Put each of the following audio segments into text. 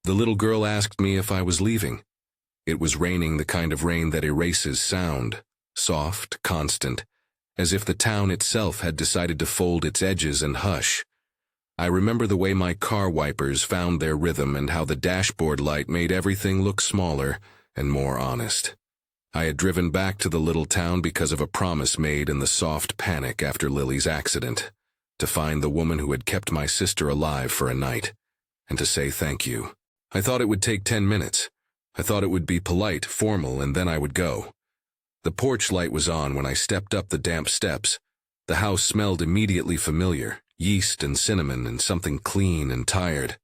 The little girl asked me if I was leaving. It was raining, the kind of rain that erases sound, soft, constant, as if the town itself had decided to fold its edges and hush. I remember the way my car wipers found their rhythm and how the dashboard light made everything look smaller and more honest. I had driven back to the little town because of a promise made in the soft panic after Lily's accident, to find the woman who had kept my sister alive for a night, and to say thank you. I thought it would take 10 minutes. I thought it would be polite, formal, and then I would go. The porch light was on when I stepped up the damp steps. The house smelled immediately familiar, yeast and cinnamon and something clean and tired.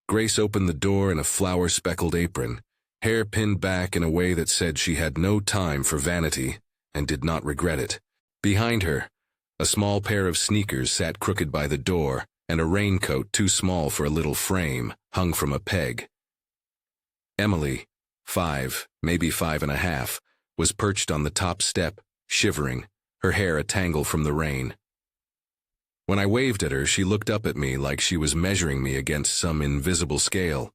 Grace opened the door in a flour-speckled apron, hair pinned back in a way that said she had no time for vanity and did not regret it. Behind her, a small pair of sneakers sat crooked by the door, and a raincoat too small for a little frame hung from a peg. Emily, 5, maybe 5.5, was perched on the top step, shivering, her hair a tangle from the rain. When I waved at her, she looked up at me like she was measuring me against some invisible scale.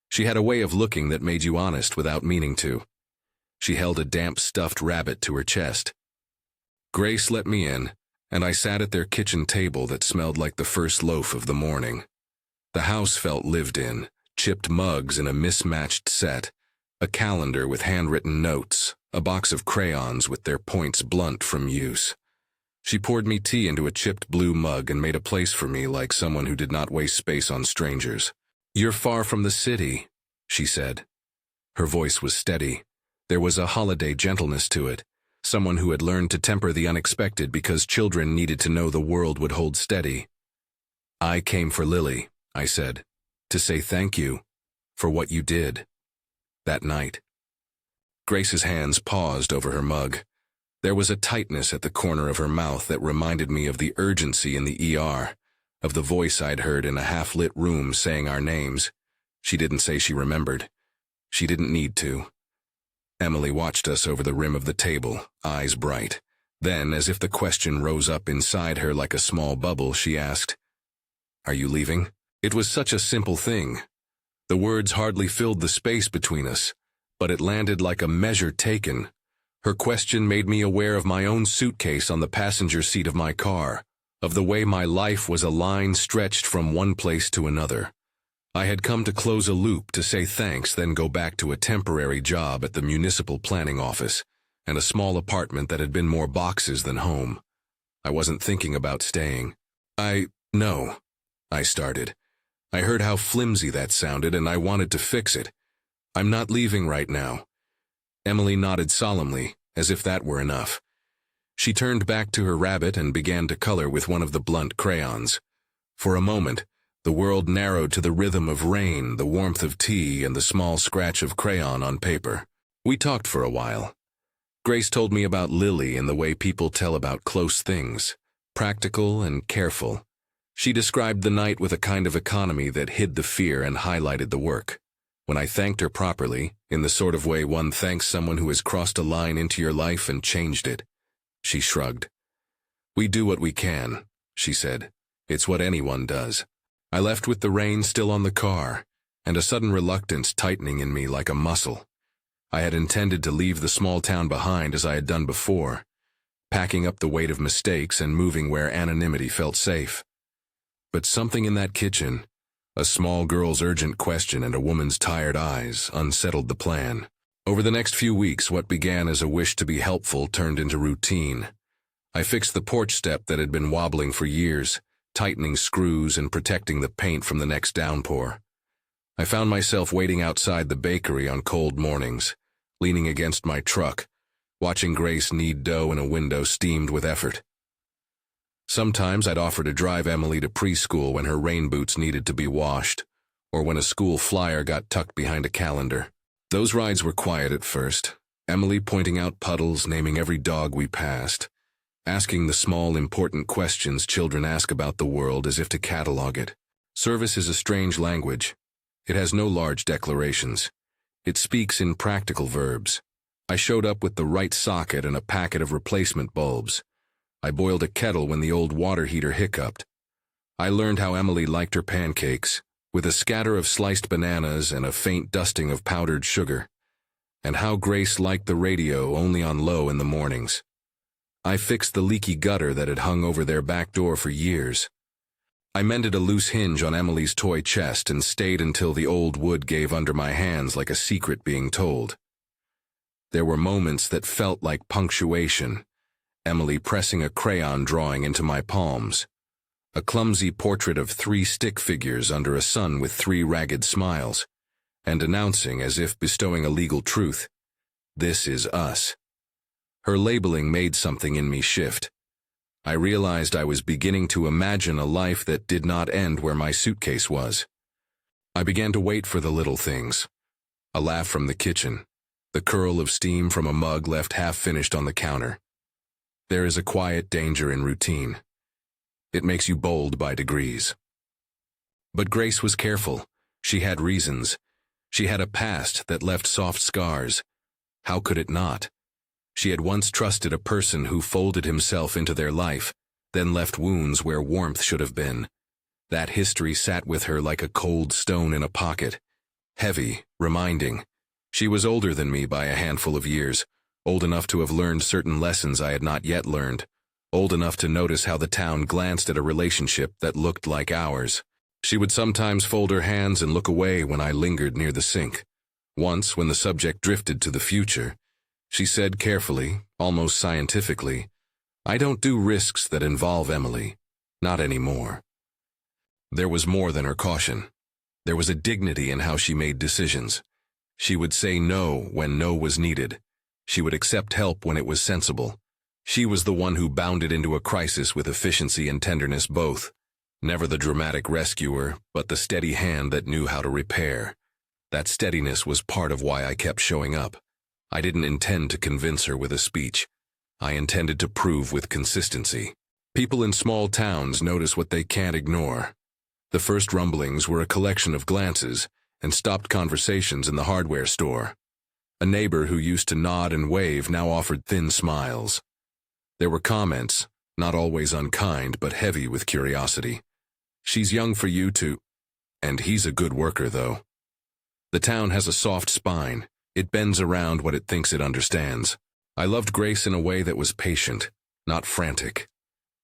She had a way of looking that made you honest without meaning to. She held a damp stuffed rabbit to her chest. Grace let me in, and I sat at their kitchen table that smelled like the first loaf of the morning. The house felt lived in, chipped mugs in a mismatched set, a calendar with handwritten notes, a box of crayons with their points blunt from use. She poured me tea into a chipped blue mug and made a place for me like someone who did not waste space on strangers. "You're far from the city," she said. Her voice was steady. There was a holiday gentleness to it, someone who had learned to temper the unexpected because children needed to know the world would hold steady. "I came for Lily," I said, "to say thank you for what you did that night." Grace's hands paused over her mug. There was a tightness at the corner of her mouth that reminded me of the urgency in the ER, of the voice I'd heard in a half-lit room saying our names. She didn't say she remembered. She didn't need to. Emily watched us over the rim of the table, eyes bright. Then, as if the question rose up inside her like a small bubble, she asked, "Are you leaving?" It was such a simple thing. The words hardly filled the space between us, but it landed like a measure taken. Her question made me aware of my own suitcase on the passenger seat of my car, of the way my life was a line stretched from one place to another. I had come to close a loop, to say thanks, then go back to a temporary job at the municipal planning office, and a small apartment that had been more boxes than home. I wasn't thinking about staying. No, I started. I heard how flimsy that sounded, and I wanted to fix it. "I'm not leaving right now." Emily nodded solemnly, as if that were enough. She turned back to her rabbit and began to color with one of the blunt crayons. For a moment, the world narrowed to the rhythm of rain, the warmth of tea, and the small scratch of crayon on paper. We talked for a while. Grace told me about Lily and the way people tell about close things, practical and careful. She described the night with a kind of economy that hid the fear and highlighted the work. When I thanked her properly, in the sort of way one thanks someone who has crossed a line into your life and changed it, she shrugged. "We do what we can," she said. "It's what anyone does." I left with the rain still on the car, and a sudden reluctance tightening in me like a muscle. I had intended to leave the small town behind as I had done before, packing up the weight of mistakes and moving where anonymity felt safe. But something in that kitchen, a small girl's urgent question and a woman's tired eyes, unsettled the plan. Over the next few weeks, what began as a wish to be helpful turned into routine. I fixed the porch step that had been wobbling for years, tightening screws and protecting the paint from the next downpour. I found myself waiting outside the bakery on cold mornings, leaning against my truck, watching Grace knead dough in a window steamed with effort. Sometimes I'd offer to drive Emily to preschool when her rain boots needed to be washed, or when a school flyer got tucked behind a calendar. Those rides were quiet at first, Emily pointing out puddles, naming every dog we passed, asking the small, important questions children ask about the world as if to catalog it. Service is a strange language. It has no large declarations. It speaks in practical verbs. I showed up with the right socket and a packet of replacement bulbs. I boiled a kettle when the old water heater hiccuped. I learned how Emily liked her pancakes, with a scatter of sliced bananas and a faint dusting of powdered sugar. And how Grace liked the radio only on low in the mornings. I fixed the leaky gutter that had hung over their back door for years. I mended a loose hinge on Emily's toy chest and stayed until the old wood gave under my hands like a secret being told. There were moments that felt like punctuation, Emily pressing a crayon drawing into my palms, a clumsy portrait of 3 stick figures under a sun with 3 ragged smiles, and announcing as if bestowing a legal truth, "This is us." Her labeling made something in me shift. I realized I was beginning to imagine a life that did not end where my suitcase was. I began to wait for the little things. A laugh from the kitchen, the curl of steam from a mug left half-finished on the counter. There is a quiet danger in routine. It makes you bold by degrees. But Grace was careful. She had reasons. She had a past that left soft scars. How could it not? She had once trusted a person who folded himself into their life, then left wounds where warmth should have been. That history sat with her like a cold stone in a pocket, heavy, reminding. She was older than me by a handful of years, old enough to have learned certain lessons I had not yet learned, old enough to notice how the town glanced at a relationship that looked like ours. She would sometimes fold her hands and look away when I lingered near the sink. Once, when the subject drifted to the future, she said carefully, almost scientifically, "I don't do risks that involve Emily. Not anymore." There was more than her caution. There was a dignity in how she made decisions. She would say no when no was needed. She would accept help when it was sensible. She was the one who bounded into a crisis with efficiency and tenderness both. Never the dramatic rescuer, but the steady hand that knew how to repair. That steadiness was part of why I kept showing up. I didn't intend to convince her with a speech. I intended to prove with consistency. People in small towns notice what they can't ignore. The first rumblings were a collection of glances and stopped conversations in the hardware store. A neighbor who used to nod and wave now offered thin smiles. There were comments, not always unkind but heavy with curiosity. "She's young for you to..." And he's a good worker, though. The town has a soft spine. It bends around what it thinks it understands. I loved Grace in a way that was patient, not frantic.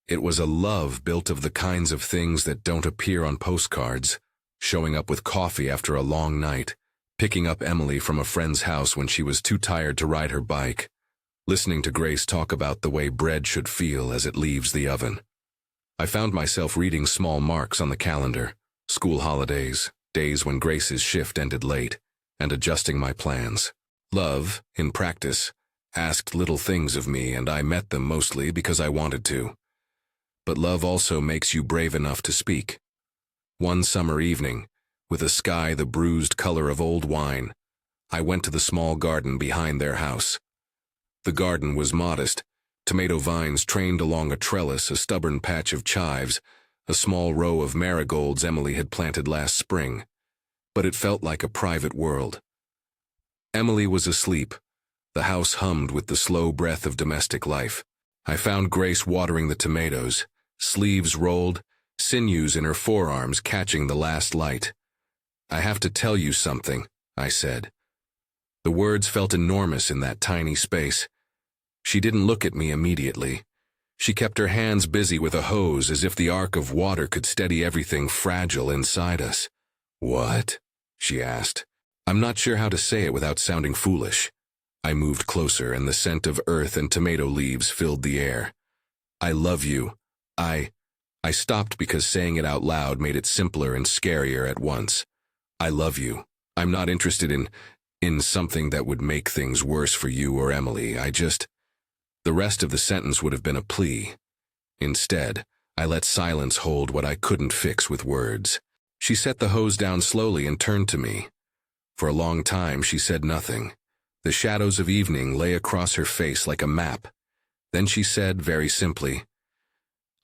It was a love built of the kinds of things that don't appear on postcards, showing up with coffee after a long night, picking up Emily from a friend's house when she was too tired to ride her bike, listening to Grace talk about the way bread should feel as it leaves the oven. I found myself reading small marks on the calendar, school holidays, days when Grace's shift ended late, and adjusting my plans. Love, in practice, asked little things of me, and I met them mostly because I wanted to. But love also makes you brave enough to speak. One summer evening, with a sky the bruised color of old wine, I went to the small garden behind their house. The garden was modest, tomato vines trained along a trellis, a stubborn patch of chives, a small row of marigolds Emily had planted last spring. But it felt like a private world. Emily was asleep. The house hummed with the slow breath of domestic life. I found Grace watering the tomatoes, sleeves rolled, sinews in her forearms catching the last light. "I have to tell you something," I said. The words felt enormous in that tiny space. She didn't look at me immediately. She kept her hands busy with a hose as if the arc of water could steady everything fragile inside us. "What?" she asked. I'm not sure how to say it without sounding foolish. I moved closer, and the scent of earth and tomato leaves filled the air. "I love you. I stopped because saying it out loud made it simpler and scarier at once. I love you. I'm not interested in something that would make things worse for you or Emily. The rest of the sentence would have been a plea. Instead, I let silence hold what I couldn't fix with words. She set the hose down slowly and turned to me. For a long time, she said nothing. The shadows of evening lay across her face like a map. Then she said, very simply,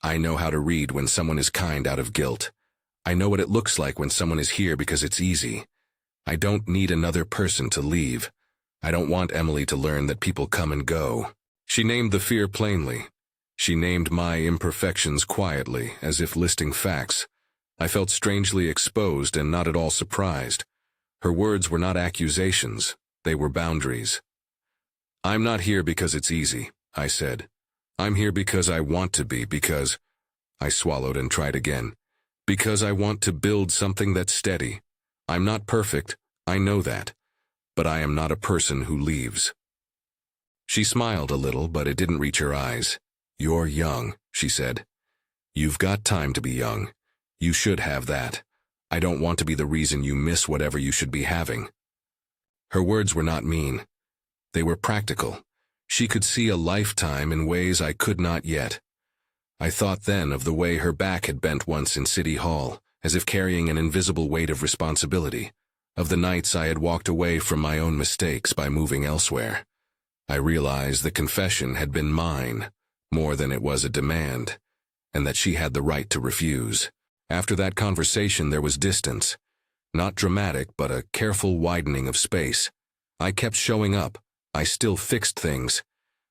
"I know how to read when someone is kind out of guilt. I know what it looks like when someone is here because it's easy. I don't need another person to leave. I don't want Emily to learn that people come and go." She named the fear plainly. She named my imperfections quietly, as if listing facts. I felt strangely exposed and not at all surprised. Her words were not accusations, they were boundaries. "I'm not here because it's easy," I said. "I'm here because I want to be, because—" I swallowed and tried again. "Because I want to build something that's steady. I'm not perfect, I know that, but I am not a person who leaves." She smiled a little, but it didn't reach her eyes. "You're young," she said. "You've got time to be young. You should have that. I don't want to be the reason you miss whatever you should be having." Her words were not mean. They were practical. She could see a lifetime in ways I could not yet. I thought then of the way her back had bent once in City Hall, as if carrying an invisible weight of responsibility, of the nights I had walked away from my own mistakes by moving elsewhere. I realized the confession had been mine, more than it was a demand, and that she had the right to refuse. After that conversation there was distance. Not dramatic, but a careful widening of space. I kept showing up. I still fixed things.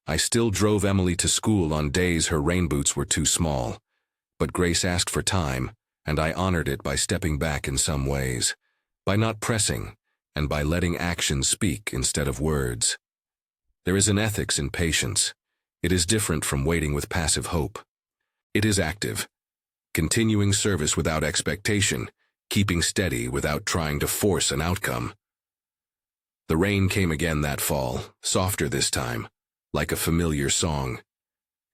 I still drove Emily to school on days her rain boots were too small. But Grace asked for time, and I honored it by stepping back in some ways, by not pressing, and by letting actions speak instead of words. There is an ethics in patience. It is different from waiting with passive hope. It is active, continuing service without expectation, keeping steady without trying to force an outcome. The rain came again that fall, softer this time, like a familiar song.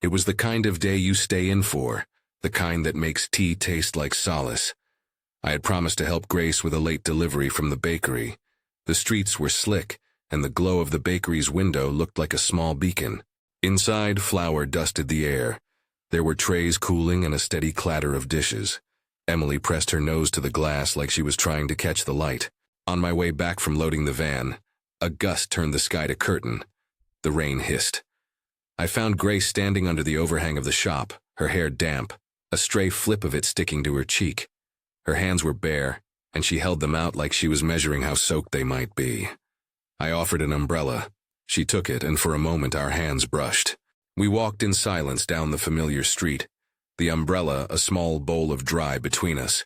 It was the kind of day you stay in for, the kind that makes tea taste like solace. I had promised to help Grace with a late delivery from the bakery. The streets were slick, and the glow of the bakery's window looked like a small beacon. Inside, flour dusted the air. There were trays cooling and a steady clatter of dishes. Emily pressed her nose to the glass like she was trying to catch the light. On my way back from loading the van, a gust turned the sky to curtain. The rain hissed. I found Grace standing under the overhang of the shop, her hair damp, a stray flip of it sticking to her cheek. Her hands were bare, and she held them out like she was measuring how soaked they might be. I offered an umbrella. She took it, and for a moment our hands brushed. We walked in silence down the familiar street, the umbrella a small bowl of dry between us.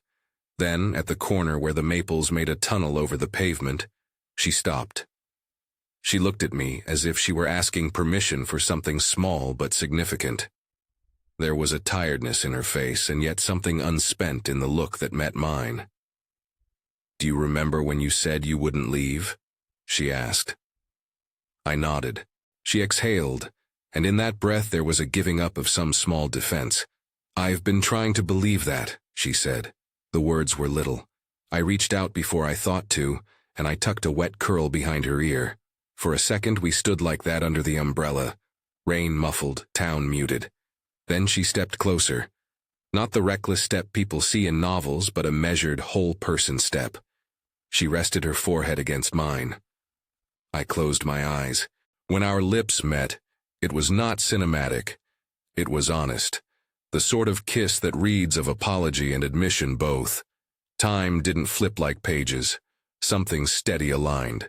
Then, at the corner where the maples made a tunnel over the pavement, she stopped. She looked at me as if she were asking permission for something small but significant. There was a tiredness in her face and yet something unspent in the look that met mine. "Do you remember when you said you wouldn't leave?" she asked. I nodded. She exhaled, and in that breath there was a giving up of some small defense. "I've been trying to believe that," she said. The words were little. I reached out before I thought to, and I tucked a wet curl behind her ear. For a second we stood like that under the umbrella, rain muffled, town muted. Then she stepped closer. Not the reckless step people see in novels, but a measured, whole-person step. She rested her forehead against mine. I closed my eyes. When our lips met, it was not cinematic. It was honest. The sort of kiss that reads of apology and admission both. Time didn't flip like pages. Something steady aligned.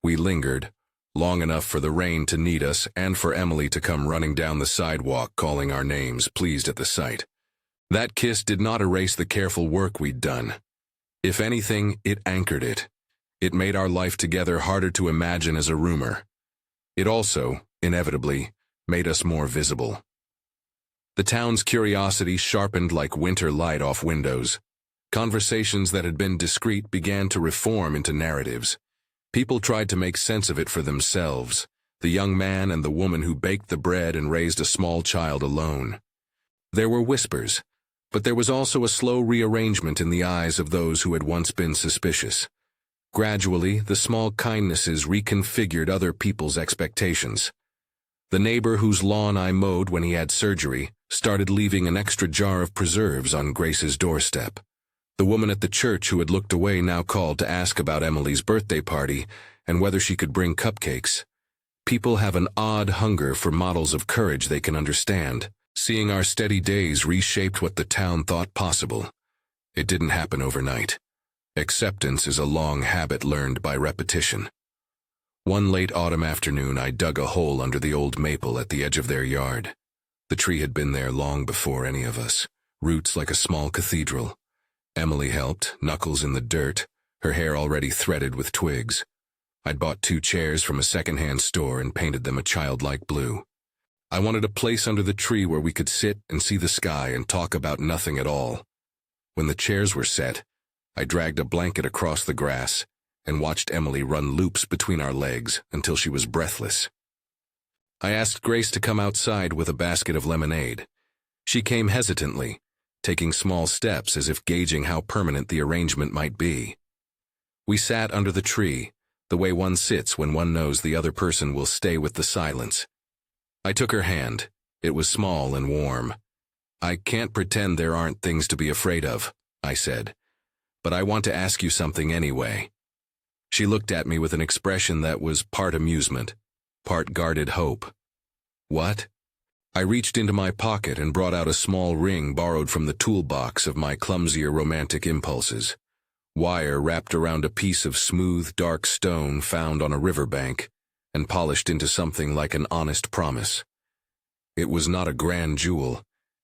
We lingered, long enough for the rain to need us and for Emily to come running down the sidewalk calling our names, pleased at the sight. That kiss did not erase the careful work we'd done. If anything, it anchored it. It made our life together harder to imagine as a rumor. It also, inevitably, made us more visible. The town's curiosity sharpened like winter light off windows. Conversations that had been discreet began to reform into narratives. People tried to make sense of it for themselves, the young man and the woman who baked the bread and raised a small child alone. There were whispers, but there was also a slow rearrangement in the eyes of those who had once been suspicious. Gradually, the small kindnesses reconfigured other people's expectations. The neighbor whose lawn I mowed when he had surgery started leaving an extra jar of preserves on Grace's doorstep. The woman at the church who had looked away now called to ask about Emily's birthday party and whether she could bring cupcakes. People have an odd hunger for models of courage they can understand. Seeing our steady days reshaped what the town thought possible. It didn't happen overnight. Acceptance is a long habit learned by repetition. One late autumn afternoon I dug a hole under the old maple at the edge of their yard. The tree had been there long before any of us, roots like a small cathedral. Emily helped, knuckles in the dirt, her hair already threaded with twigs. I'd bought 2 chairs from a second-hand store and painted them a childlike blue. I wanted a place under the tree where we could sit and see the sky and talk about nothing at all. When the chairs were set, I dragged a blanket across the grass and watched Emily run loops between our legs until she was breathless. I asked Grace to come outside with a basket of lemonade. She came hesitantly, taking small steps as if gauging how permanent the arrangement might be. We sat under the tree, the way one sits when one knows the other person will stay with the silence. I took her hand. It was small and warm. "I can't pretend there aren't things to be afraid of," I said, "but I want to ask you something anyway." She looked at me with an expression that was part amusement, part guarded hope. "What?" I reached into my pocket and brought out a small ring borrowed from the toolbox of my clumsier romantic impulses. Wire wrapped around a piece of smooth, dark stone found on a riverbank and polished into something like an honest promise. It was not a grand jewel.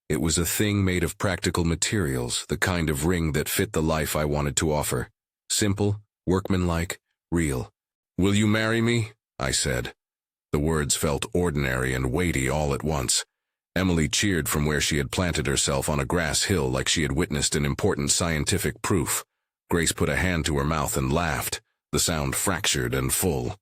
It was a thing made of practical materials, the kind of ring that fit the life I wanted to offer. Simple, workmanlike, real. "Will you marry me?" I said. The words felt ordinary and weighty all at once. Emily cheered from where she had planted herself on a grass hill like she had witnessed an important scientific proof. Grace put a hand to her mouth and laughed, the sound fractured and full.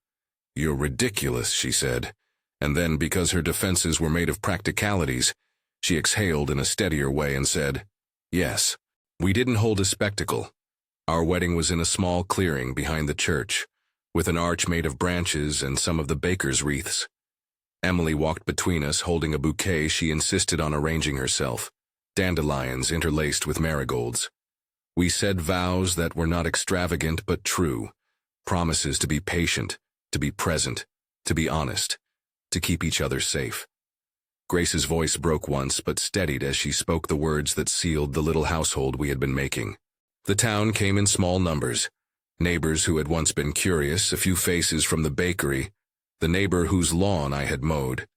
"You're ridiculous," she said, and then, because her defenses were made of practicalities, she exhaled in a steadier way and said, "Yes." We didn't hold a spectacle. Our wedding was in a small clearing behind the church, with an arch made of branches and some of the baker's wreaths. Emily walked between us, holding a bouquet she insisted on arranging herself, dandelions interlaced with marigolds. We said vows that were not extravagant but true, promises to be patient, to be present, to be honest, to keep each other safe. Grace's voice broke once but steadied as she spoke the words that sealed the little household we had been making. The town came in small numbers. Neighbors who had once been curious, a few faces from the bakery, the neighbor whose lawn I had mowed.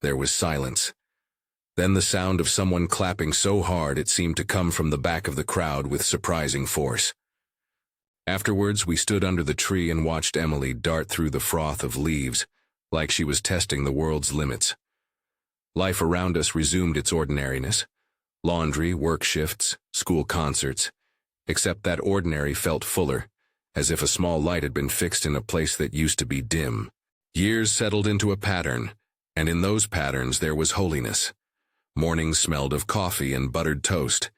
There was silence. Then the sound of someone clapping so hard it seemed to come from the back of the crowd with surprising force. Afterwards, we stood under the tree and watched Emily dart through the froth of leaves, like she was testing the world's limits. Life around us resumed its ordinariness. Laundry, work shifts, school concerts. Except that ordinary felt fuller, as if a small light had been fixed in a place that used to be dim. Years settled into a pattern, and in those patterns there was holiness. Mornings smelled of coffee and buttered toast.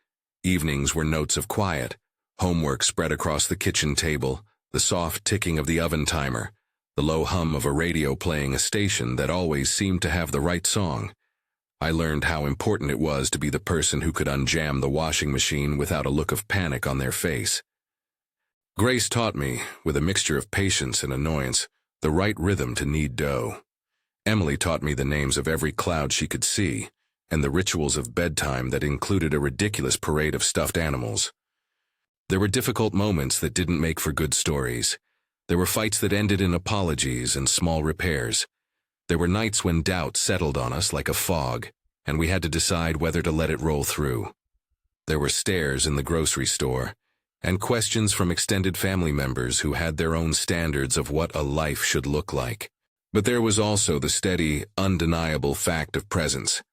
Evenings were notes of quiet, homework spread across the kitchen table, the soft ticking of the oven timer, the low hum of a radio playing a station that always seemed to have the right song. I learned how important it was to be the person who could unjam the washing machine without a look of panic on their face. Grace taught me, with a mixture of patience and annoyance, the right rhythm to knead dough. Emily taught me the names of every cloud she could see, and the rituals of bedtime that included a ridiculous parade of stuffed animals. There were difficult moments that didn't make for good stories. There were fights that ended in apologies and small repairs. There were nights when doubt settled on us like a fog, and we had to decide whether to let it roll through. There were stares in the grocery store, and questions from extended family members who had their own standards of what a life should look like. But there was also the steady, undeniable fact of presence.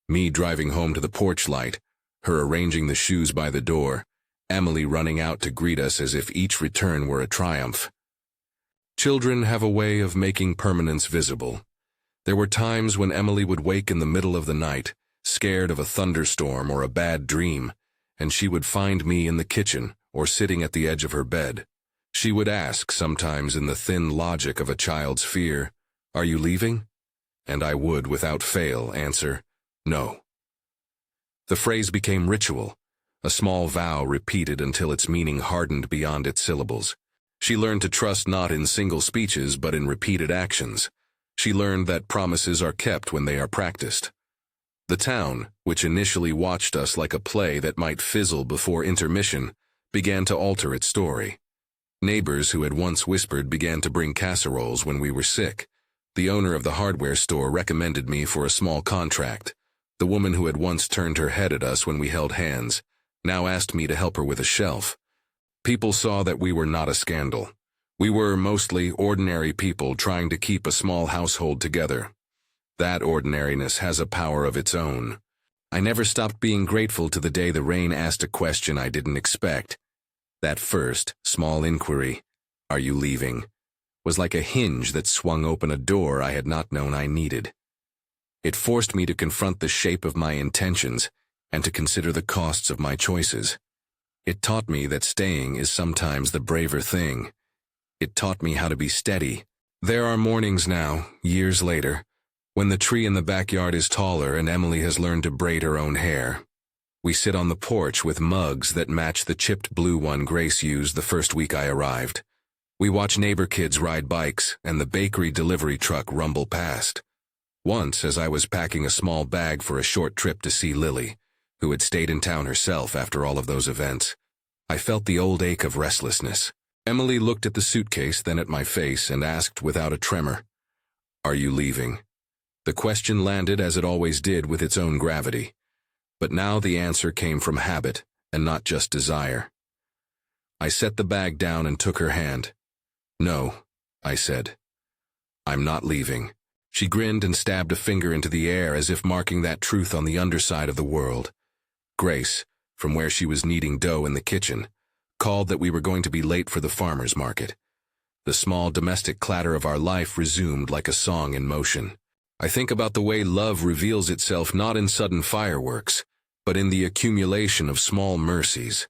Me driving home to the porch light, her arranging the shoes by the door, Emily running out to greet us as if each return were a triumph. Children have a way of making permanence visible. There were times when Emily would wake in the middle of the night, scared of a thunderstorm or a bad dream, and she would find me in the kitchen or sitting at the edge of her bed. She would ask, sometimes in the thin logic of a child's fear, "Are you leaving?" And I would, without fail, answer, "No." The phrase became ritual, a small vow repeated until its meaning hardened beyond its syllables. She learned to trust not in single speeches but in repeated actions. She learned that promises are kept when they are practiced. The town, which initially watched us like a play that might fizzle before intermission, began to alter its story. Neighbors who had once whispered began to bring casseroles when we were sick. The owner of the hardware store recommended me for a small contract. The woman who had once turned her head at us when we held hands now asked me to help her with a shelf. People saw that we were not a scandal. We were mostly ordinary people trying to keep a small household together. That ordinariness has a power of its own. I never stopped being grateful to the day the rain asked a question I didn't expect. That first, small inquiry, "Are you leaving?" was like a hinge that swung open a door I had not known I needed. It forced me to confront the shape of my intentions and to consider the costs of my choices. It taught me that staying is sometimes the braver thing. It taught me how to be steady. There are mornings now, years later, when the tree in the backyard is taller and Emily has learned to braid her own hair. We sit on the porch with mugs that match the chipped blue one Grace used the first week I arrived. We watch neighbor kids ride bikes and the bakery delivery truck rumble past. Once, as I was packing a small bag for a short trip to see Lily, who had stayed in town herself after all of those events, I felt the old ache of restlessness. Emily looked at the suitcase, then at my face, and asked without a tremor, "Are you leaving?" The question landed as it always did, with its own gravity. But now the answer came from habit, and not just desire. I set the bag down and took her hand. "No," I said. "I'm not leaving." She grinned and stabbed a finger into the air as if marking that truth on the underside of the world. Grace, from where she was kneading dough in the kitchen, called that we were going to be late for the farmer's market. The small domestic clatter of our life resumed like a song in motion. I think about the way love reveals itself not in sudden fireworks, but in the accumulation of small mercies.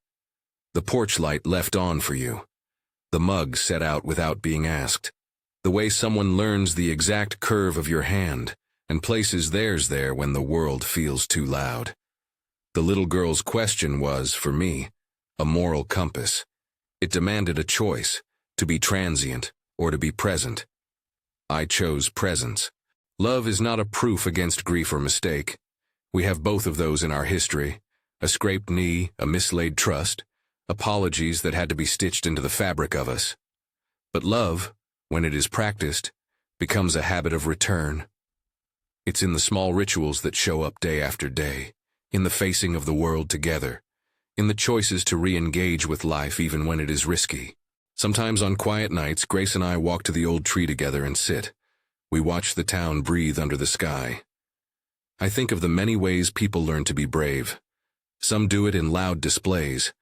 The porch light left on for you. The mug set out without being asked. The way someone learns the exact curve of your hand and places theirs there when the world feels too loud. The little girl's question was, for me, a moral compass. It demanded a choice, to be transient or to be present. I chose presence. Love is not a proof against grief or mistake. We have both of those in our history: a scraped knee, a mislaid trust, apologies that had to be stitched into the fabric of us. But love, when it is practiced, becomes a habit of return. It's in the small rituals that show up day after day, in the facing of the world together, in the choices to re-engage with life even when it is risky. Sometimes on quiet nights, Grace and I walk to the old tree together and sit. We watch the town breathe under the sky. I think of the many ways people learn to be brave. Some do it in loud displays.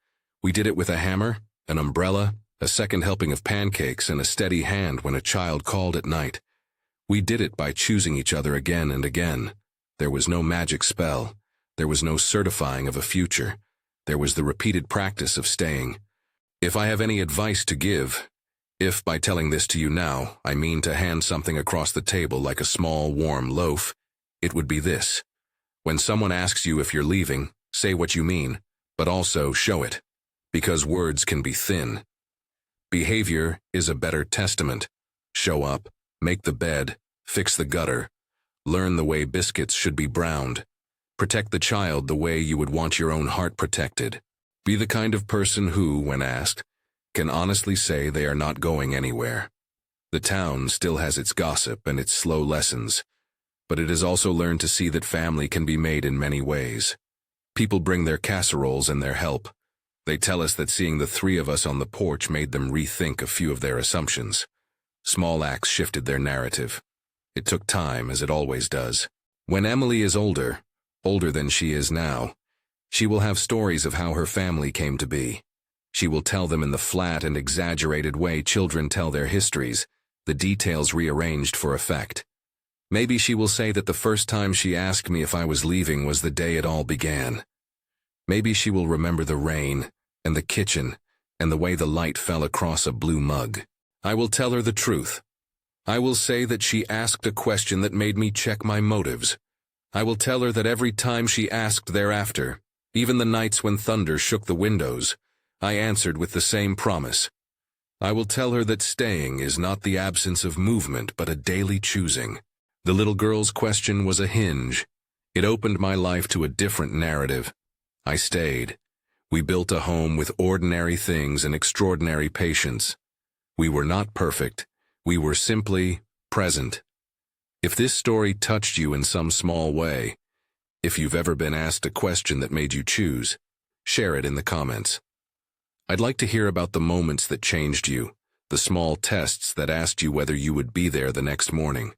We did it with a hammer, an umbrella, a second helping of pancakes, and a steady hand when a child called at night. We did it by choosing each other again and again. There was no magic spell. There was no certifying of a future. There was the repeated practice of staying. If I have any advice to give, if by telling this to you now I mean to hand something across the table like a small warm loaf, it would be this: when someone asks you if you're leaving, say what you mean, but also show it, because words can be thin. Behavior is a better testament. Show up, make the bed, fix the gutter, learn the way biscuits should be browned. Protect the child the way you would want your own heart protected. Be the kind of person who, when asked, can honestly say they are not going anywhere. The town still has its gossip and its slow lessons, but it has also learned to see that family can be made in many ways. People bring their casseroles and their help. They tell us that seeing the three of us on the porch made them rethink a few of their assumptions. Small acts shifted their narrative. It took time, as it always does. When Emily is older than she is now, she will have stories of how her family came to be. She will tell them in the flat and exaggerated way children tell their histories, the details rearranged for effect. Maybe she will say that the first time she asked me if I was leaving was the day it all began. Maybe she will remember the rain, and the kitchen, and the way the light fell across a blue mug. I will tell her the truth. I will say that she asked a question that made me check my motives. I will tell her that every time she asked thereafter, even the nights when thunder shook the windows, I answered with the same promise. I will tell her that staying is not the absence of movement but a daily choosing. The little girl's question was a hinge. It opened my life to a different narrative. I stayed. We built a home with ordinary things and extraordinary patience. We were not perfect. We were simply present. If this story touched you in some small way, if you've ever been asked a question that made you choose, Share it in the comments. I'd like to hear about the moments that changed you, the small tests that asked you whether you would be there the next morning.